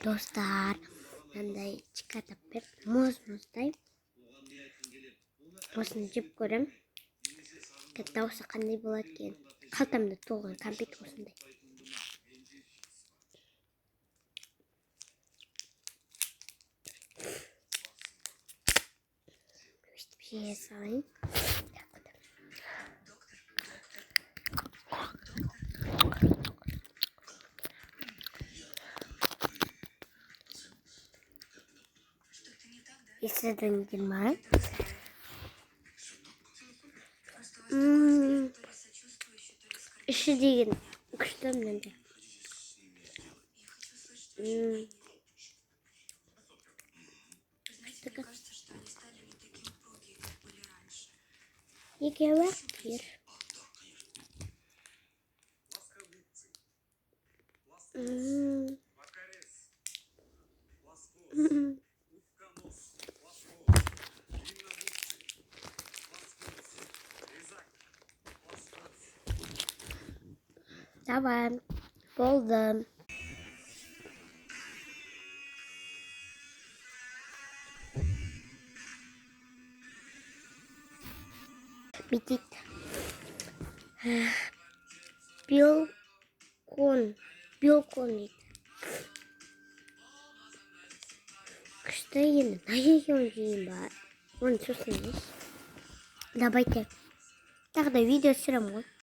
Dostlar, мындай чиката пеп муз-муздай. Осыны жеп көрөм. Дауысы қандай болады екен? Қалтамда толған компьютер осындай. Өстіп жей салайын. Исследователь май. Іші деген күшті мынандай. Екеуі бір. Tamam. Buldum. Bitti. Билкон. Что именно? На ее Вон, что снилось. Давайте. Тогда видео все равно.